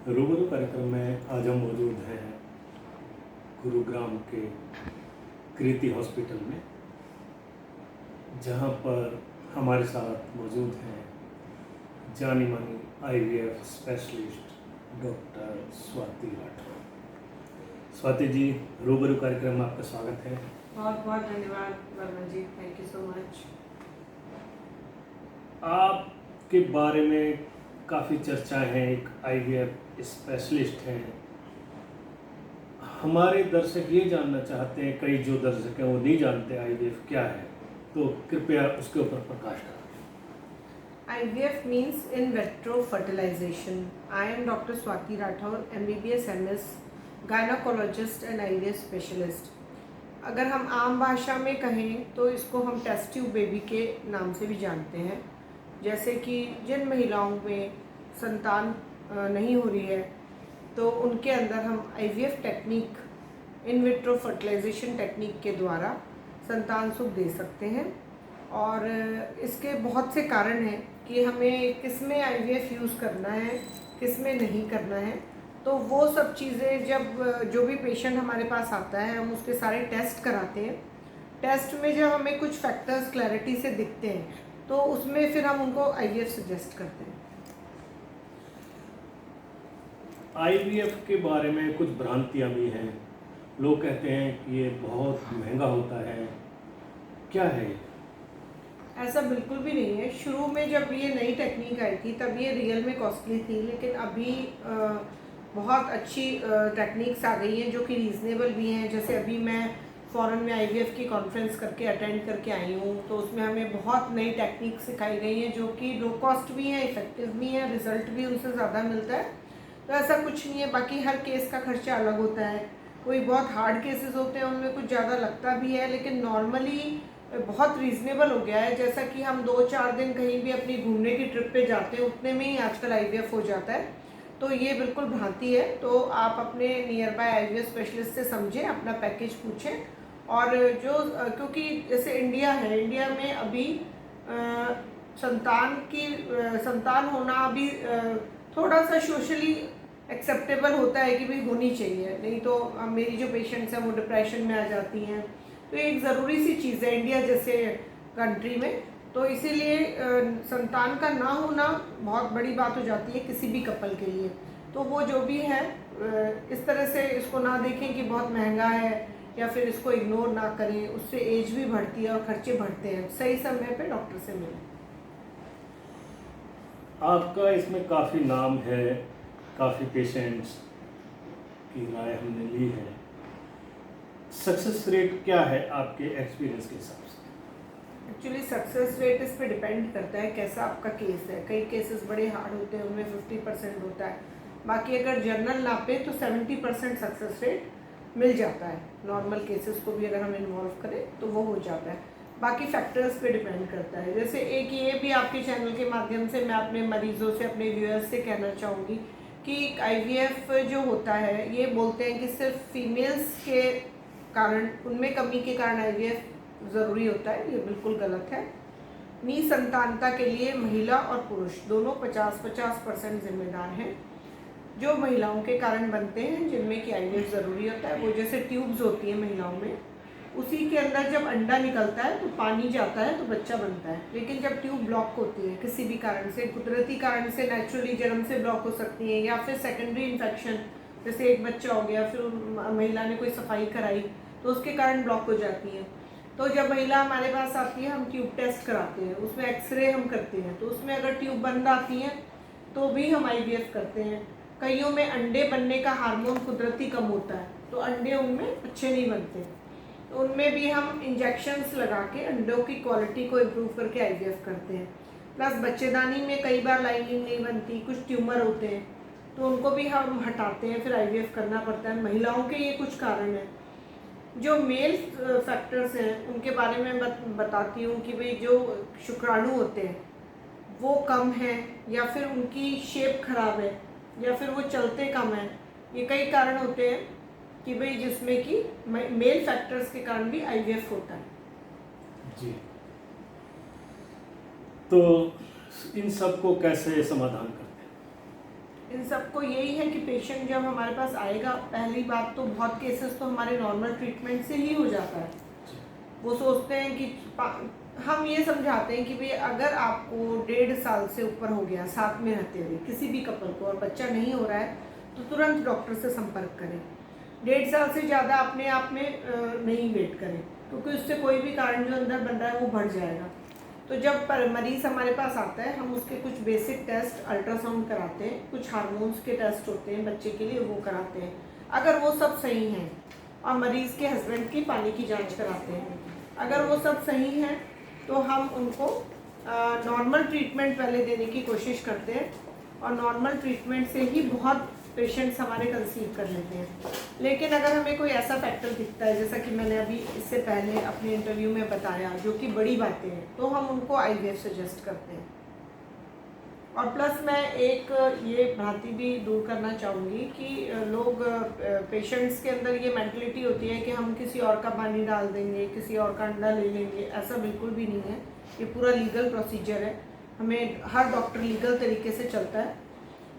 रूबरू कार्यक्रम में आज हम मौजूद हैं गुरुग्राम के कृति हॉस्पिटल में, जहां पर हमारे साथ मौजूद हैं जानी मानी IVF specialist doctor Swati Rathore. Swati ji, रूबरू कार्यक्रम में आपका स्वागत है। बहुत बहुत धन्यवाद Verma ji, thank you so much. आपके बारे में काफ़ी चर्चाएं हैं, एक आईवीएफ स्पेशलिस्ट हैं। हमारे दर्शक ये जानना चाहते हैं, कई जो दर्शक हैं वो नहीं जानते आईवीएफ क्या है, तो कृपया उसके ऊपर प्रकाश डालें। IVF means in vitro fertilization. I am Dr. Swati Rathore, MBBS MS, gynecologist and IVF specialist. अगर हम आम भाषा में कहें तो इसको हम टेस्ट ट्यूब बेबी के नाम से भी जानते हैं। जैसे कि जिन महिलाओं में संतान नहीं हो रही है तो उनके अंदर हम IVF technique, in vitro fertilisation technique के द्वारा संतान सुख दे सकते हैं। और इसके बहुत से कारण हैं कि हमें किस में IVF यूज़ करना है, किस में नहीं करना है। तो वो सब चीज़ें जब जो भी पेशेंट हमारे पास आता है, हम उसके सारे टेस्ट कराते हैं। टेस्ट में जब हमें कुछ फैक्टर्स क्लैरिटी से दिखते हैं तो उसमें फिर हम उनको IVF सजेस्ट करते हैं। आईवीएफ के बारे में कुछ भ्रांतियां भी हैं। लोग कहते हैं कि ये बहुत महंगा होता है, क्या है? ऐसा बिल्कुल भी नहीं है। शुरू में जब ये नई टेक्निक आई थी तब ये रियल में कॉस्टली थी, लेकिन अभी बहुत अच्छी टेक्निक्स आ गई हैं जो कि रीज़नेबल भी हैं। जैसे अभी मैं फ़ॉरेन में IVF की कॉन्फ्रेंस करके अटेंड करके आई हूँ, तो उसमें हमें बहुत नई टेक्निक सिखाई गई हैं जो कि लो कॉस्ट भी हैं, इफ़ेक्टिव भी हैं, रिज़ल्ट भी उनसे ज़्यादा मिलता है। तो ऐसा कुछ नहीं है। बाकी हर केस का खर्चा अलग होता है। कोई बहुत हार्ड केसेस होते हैं, उनमें कुछ ज़्यादा लगता भी है, लेकिन नॉर्मली बहुत रीज़नेबल हो गया है। जैसा कि हम 2-4 दिन कहीं भी अपनी घूमने की ट्रिप पे जाते हैं, उतने में ही आजकल IVF हो जाता है। तो ये बिल्कुल भ्रांति है। तो आप अपने नियर बाय IVF स्पेशलिस्ट से समझें, अपना पैकेज पूछें। और जो क्योंकि जैसे इंडिया है, इंडिया में अभी संतान होना अभी थोड़ा सा सोशली एक्सेप्टेबल होता है कि भाई होनी चाहिए, नहीं तो मेरी जो पेशेंट्स हैं वो डिप्रेशन में आ जाती हैं। तो एक ज़रूरी सी चीज़ है इंडिया जैसे कंट्री में। तो इसीलिए संतान का ना होना बहुत बड़ी बात हो जाती है किसी भी कपल के लिए। तो वो जो भी है इस तरह से इसको ना देखें कि बहुत महंगा है या फिर इसको इग्नोर ना करें। उससे एज भी बढ़ती है और खर्चे बढ़ते हैं। सही समय पे डॉक्टर से मिलें। आपका इसमें काफ़ी नाम है, काफ़ी पेशेंट्स की राय हमने ली है। सक्सेस रेट क्या है आपके एक्सपीरियंस के हिसाब से? एक्चुअली सक्सेस रेट इस पे डिपेंड करता है कैसा आपका केस है। कई केसेस बड़े हार्ड होते हैं, उनमें 50% होता है। बाकी अगर जर्नल नापे तो 70% सक्सेस रेट मिल जाता है। नॉर्मल केसेस को भी अगर हम इन्वॉल्व करें तो वो हो जाता है। बाकी फैक्टर्स पे डिपेंड करता है। जैसे एक ये भी आपके चैनल के माध्यम से मैं अपने मरीज़ों से, अपने व्यूअर्स से कहना चाहूँगी कि IVF जो होता है, ये बोलते हैं कि सिर्फ फीमेल्स के कारण, उनमें कमी के कारण IVF ज़रूरी होता है। ये बिल्कुल गलत है। निसंतानता के लिए महिला और पुरुष दोनों 50-50% जिम्मेदार हैं। जो महिलाओं के कारण बनते हैं, जिनमें कि IVF ज़रूरी होता है, वो जैसे ट्यूब्स होती हैं महिलाओं में, उसी के अंदर जब अंडा निकलता है तो पानी जाता है तो बच्चा बनता है। लेकिन जब ट्यूब ब्लॉक होती है किसी भी कारण से, कुदरती कारण से, नेचुरली जन्म से ब्लॉक हो सकती है, या फिर सेकेंडरी इन्फेक्शन, जैसे एक बच्चा हो गया फिर महिला ने कोई सफाई कराई तो उसके कारण ब्लॉक हो जाती है। तो जब महिला हमारे पास आती है, हम ट्यूब टेस्ट कराते हैं, उसमें एक्सरे हम करते हैं, तो उसमें अगर ट्यूब बंद आती है तो भी हम IVF करते हैं। कईयों में अंडे बनने का हार्मोन कुदरती कम होता है तो अंडे उनमें अच्छे नहीं बनते, तो उनमें भी हम इंजेक्शन्स लगा के अंडों की क्वालिटी को इम्प्रूव करके IVF करते हैं। प्लस बच्चेदानी में कई बार लाइनिंग नहीं बनती, कुछ ट्यूमर होते हैं तो उनको भी हम हटाते हैं, फिर IVF करना पड़ता है। महिलाओं के ये कुछ कारण हैं। जो मेल फैक्टर्स हैं उनके बारे में बताती हूँ कि भाई जो शुक्राणु होते हैं वो कम है, या फिर उनकी शेप खराब है, या फिर वो चलते कम हैं। ये कई कारण होते हैं कि भाई जिसमें कि मेल फैक्टर्स के कारण भी IVF होता है। जी, तो इन सब को कैसे समाधान करते हैं? इन सबको यही है कि पेशेंट जब हमारे पास आएगा, पहली बात तो बहुत केसेस तो हमारे नॉर्मल ट्रीटमेंट से ही हो जाता है। वो सोचते हैं कि हम ये समझाते हैं कि भाई अगर आपको 1.5 साल से ऊपर हो गया साथ में रहते हुए किसी भी कपल को और बच्चा नहीं हो रहा है तो तुरंत डॉक्टर से संपर्क करें। 1.5 साल से ज़्यादा अपने आप में नहीं वेट करें, क्योंकि उससे कोई भी कारण जो अंदर बन रहा है वो बढ़ जाएगा। तो जब मरीज़ हमारे पास आता है, हम उसके कुछ बेसिक टेस्ट, अल्ट्रासाउंड कराते हैं, कुछ हार्मोन्स के टेस्ट होते हैं बच्चे के लिए, वो कराते हैं। अगर वो सब सही हैं, और मरीज़ के हस्बैंड की पानी की जांच कराते हैं, अगर वो सब सही हैं तो हम उनको नॉर्मल ट्रीटमेंट पहले देने की कोशिश करते हैं, और नॉर्मल ट्रीटमेंट से ही बहुत पेशेंट्स हमारे कंसीव कर लेते हैं। लेकिन अगर हमें कोई ऐसा फैक्टर दिखता है, जैसा कि मैंने अभी इससे पहले अपने इंटरव्यू में बताया, जो कि बड़ी बातें हैं, तो हम उनको आईवीएफ सजेस्ट करते हैं। और प्लस मैं एक ये भ्रांति भी दूर करना चाहूँगी कि लोग पेशेंट्स के अंदर ये मेंटलिटी होती है कि हम किसी और का पानी डाल देंगे, किसी और का अंडा ले लेंगे। ऐसा बिल्कुल भी नहीं है। ये पूरा लीगल प्रोसीजर है, हमें हर डॉक्टर लीगल तरीके से चलता है,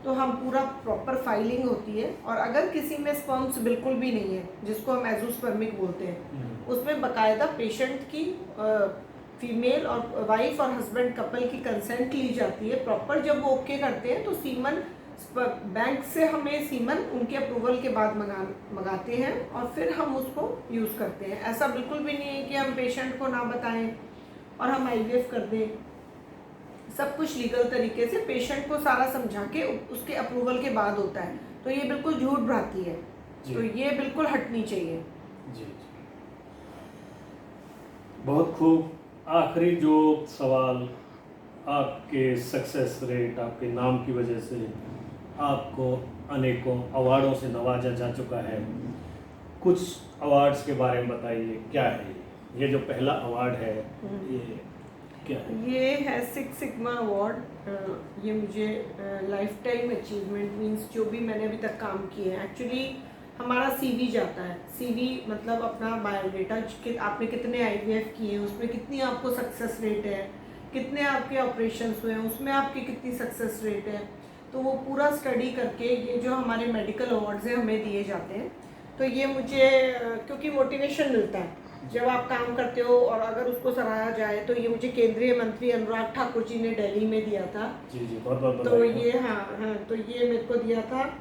तो हम पूरा प्रॉपर फाइलिंग होती है। और अगर किसी में स्पर्म्स बिल्कुल भी नहीं है, जिसको हम एजोस्पर्मिक बोलते हैं, उसमें बाकायदा पेशेंट की फीमेल और वाइफ और हस्बैंड कपल की कंसेंट ली जाती है प्रॉपर। जब वो ओके करते हैं तो सीमन बैंक से हमें सीमन उनके अप्रूवल के बाद मंगाते हैं, और फिर हम उसको यूज़ करते हैं। ऐसा बिल्कुल भी नहीं है कि हम पेशेंट को ना बताएं और हम आईवीएफ कर दें। सब कुछ लीगल तरीके से पेशेंट को सारा समझा के उसके अप्रूवल के बाद होता है। तो ये बिल्कुल झूठ भ्रांति है, तो ये बिल्कुल हटनी चाहिए। जी। बहुत खूब। आखिरी जो सवाल, आपके सक्सेस रेट, आपके नाम की वजह से आपको अनेकों अवार्डों से नवाजा जा चुका है। कुछ अवार्ड्स के बारे में बताइए, क्या है ये जो पहला अवार्ड है, ये क्या है? ये है 6 सिग्मा अवार्ड। ये मुझे लाइफ टाइम अचीवमेंट मींस जो भी मैंने अभी तक काम किए हैं, एक्चुअली हमारा सीवी जाता है। सीवी मतलब अपना बायोडेटा कि आपने कितने आईवीएफ किए हैं, उसमें कितनी आपको सक्सेस रेट है, कितने आपके ऑपरेशंस हुए हैं, उसमें आपकी कितनी सक्सेस रेट है। तो वो पूरा स्टडी करके ये जो हमारे मेडिकल अवार्ड्स हैं हमें दिए जाते हैं। तो ये मुझे क्योंकि मोटिवेशन मिलता है जब आप काम करते हो, और अगर उसको सराहा जाए तो ये मुझे केंद्रीय मंत्री अनुराग ठाकुर जी ने दिल्ली में दिया था। जी, बहुत बहुत तो ये हाँ, तो ये मेरे को दिया था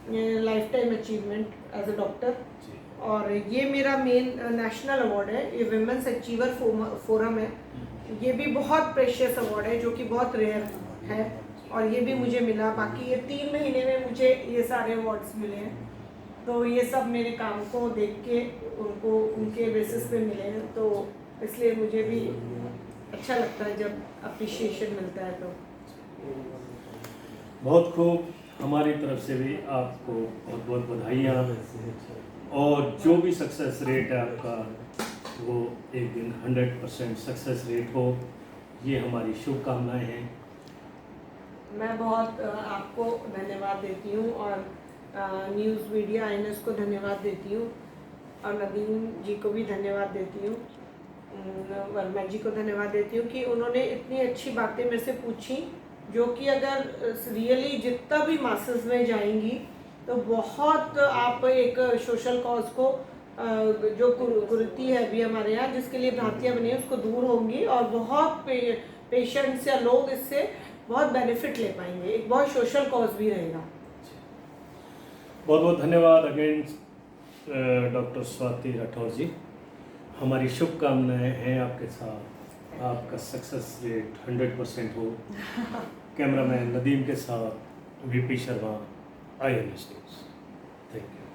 lifetime achievement as a doctor. और ये मेरा मेन नेशनल अवार्ड है, ये विमेंस अचीवर फोरम है। ये भी बहुत प्रेशियस अवार्ड है, जो कि बहुत रेयर है, और ये भी मुझे मिला। बाकी ये 3 महीने में मुझे ये सारे अवार्ड्स मिले हैं। तो ये सब मेरे काम को देख के उनको उनके बेसिस पे मिले हैं, तो इसलिए मुझे भी अच्छा लगता है जब अप्रिशिएशन मिलता है। तो बहुत खूब। हमारी तरफ से भी आपको बहुत बहुत बधाइयाँ, और जो भी सक्सेस रेट है आपका, वो एक दिन 100% सक्सेस रेट हो, ये हमारी शुभकामनाएं हैं। मैं बहुत आपको धन्यवाद देती हूँ, और न्यूज़ मीडिया आईएनएस को धन्यवाद देती हूँ, और नदीम जी को भी धन्यवाद देती हूँ, वर्मा जी को धन्यवाद देती हूँ कि उन्होंने इतनी अच्छी बातें मेरे से पूछी, जो कि अगर रियली जितना भी मासेस में जाएंगी तो बहुत आप एक सोशल कॉज को जो कुरीति है अभी हमारे यहाँ, जिसके लिए भ्रांतियाँ बनी है, उसको दूर होंगी, और बहुत पेशेंट्स या लोग इससे बहुत बेनिफिट ले पाएंगे। एक बहुत सोशल कॉज भी रहेगा। बहुत बहुत धन्यवाद अगेन डॉक्टर स्वाति राठौर जी। हमारी शुभकामनाएं हैं आपके साथ, आपका सक्सेस रेट 100% हो। कैमरामैन नदीम के साथ VP Sharma, INS news. Thank you.